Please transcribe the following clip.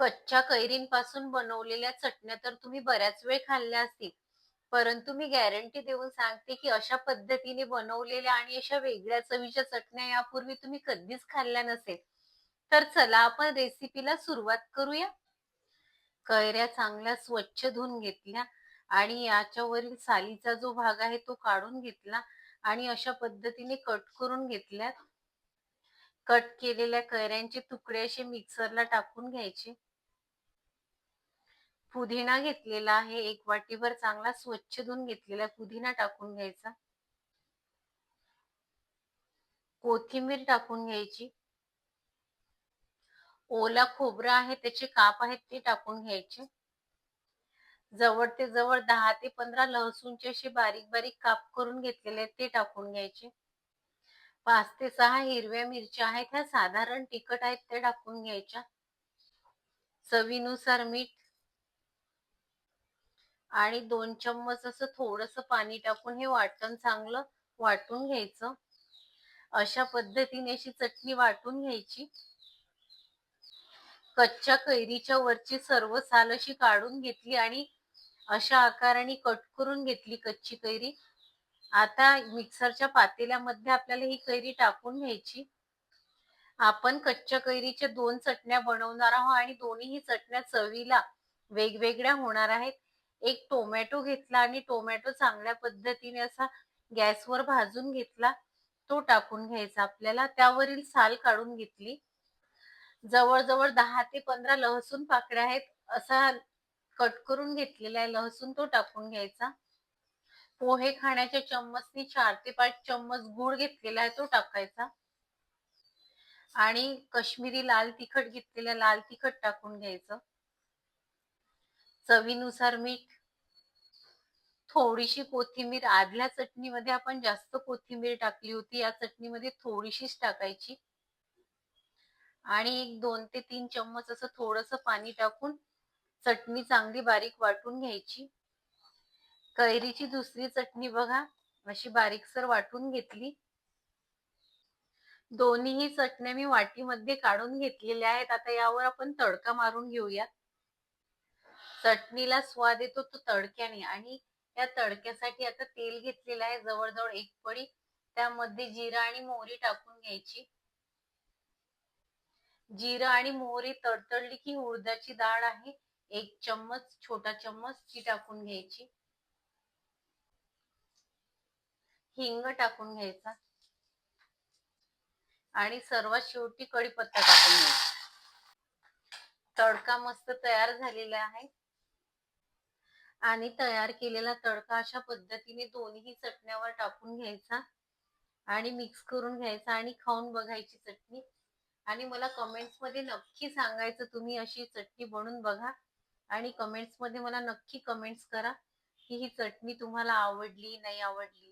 कच्च्या कैरींपासून बनवलेल्या चटण्या तर तुम्ही बऱ्याच वेळ खाल्ल्या असतील. परंतु मी गॅरंटी देऊन सांगते, की अशा पद्धतीने बनवलेल्या आणि अशा वेगळ्या चवीच्या चटण्या यापूर्वी तुम्ही कधीच खाल्ल्या नसेल. तर चला आपण रेसिपीला सुरुवात करूया. कैऱ्या चांगल्या स्वच्छ धुवून घेतल्या आणि याच्यावरील सालीचा जो भाग आहे तो काढून घेतला आणि अशा पद्धतीने कट करून घेतल्यात. कट केलेल्या कैऱ्यांचे तुकडे असे मिक्सरला टाकून घ्यायचे. पुदिना घेतलेला आहे, 1 वाटीभर चांगला स्वच्छ धुवून घेतलेला पुदिना टाकून घ्यायचा. कोथिंबीर टाकून घ्यायची. ओला खोबरं आहे, त्याचे काप आहेत ते टाकून घ्यायचे. जवळ ते जवळ 10 ते 15 लसूणचे असे बारीक बारीक काप करून घेतलेले आहेत ते टाकून घ्यायचे. 5 ते 6 हिरव्या मिरच्या आहेत, ह्या साधारण तिखट आहेत त्या टाकून घ्यायच्या. चवीनुसार मीठ आणि 2 चम्मच असं थोडंसं पाणी टाकून हे वाटण चांगलं वाटून घ्यायचं. अशा पद्धतीने अशी चटणी वाटून घ्यायची. कच्च्या कैरीच्या वरची सर्व साल अशी काढून घेतली आणि अशा आकाराने कट करून घेतली कच्ची कैरी. आता मिक्सरच्या पातेल्यामध्ये आपल्याला ही कैरी टाकून घ्यायची. आपण कच्च्या कैरीच्या 2 चटण्या बनवणार आहोत आणि दोन्हीही चटण्या चवीला वेगवेगळ्या होणार आहेत. एक टोमॅटो घेतला आणि टोमॅटो चांगल्या पद्धतीने असा गॅसवर भाजून घेतला. तो टाकून घ्यायचा आपल्याला. त्यावरील साल काढून घेतली. जवळ-जवळ 10 ते 15 लसूण पाकळ्या आहेत. असा कट करून घेतलेला आहे लसूण, तो टाकून घ्यायचा. पोहे खाण्याच्या चम्मचनी 4 ते 5 चम्मच गूळ घेतलेला आहे तो टाकायचा. आणि काश्मीरी लाल तिखट घेतलेलं लाल तिखट टाकून घ्यायचं. चवीनुसार मीठ, थोडीशी कोथिंबीर. आदल्या चटणीमध्ये आपण जास्त कोथिंबीर टाकली होती, या चटणीमध्ये थोडीशीच टाकायची. आणि 2 ते 3 चम्मच असं थोडंसं पाणी टाकून चटणी चांगली बारीक वाटून घ्यायची. कैरीची दुसरी चटणी बघा अशी बारीकसर वाटून घेतली. दोन्हीही चटण्या मी वाटीमध्ये काढून घेतलेल्या आहेत. आता यावर आपण तडका मारून घेऊया. चटणीला स्वाद येतो तो तडक्याने आणि या तडक्यासाठी आता तेल घेतलेलं आहे जवळजवळ 1 पडी. त्यामध्ये जिरा आणि मोहरी टाकून घ्यायची. जिरं आणि मोहरी तडतडली की उडदाची डाळ आहे 1 चम्मच, छोटा चम्मच, ती टाकून घ्यायची. हिंग टाकून घ्यायचा आणि सर्वात शेवटी कढीपत्ता टाकून घ्यायचा. तडका मस्त तयार झालेला आहे आणि तयार केलेला तडका अशा पद्धतीने दोन्ही चटण्यावर टाकून घ्यायचा आणि मिक्स करून घ्यायचा आणि खाऊन बघायची चटणी. आणि मला कमेंट्समध्ये नक्की सांगायचं तुम्ही अशी चटणी बनवून बघा आणि कमेंट्समध्ये मला नक्की कमेंट्स करा की ही चटणी तुम्हाला आवडली नाही आवडली.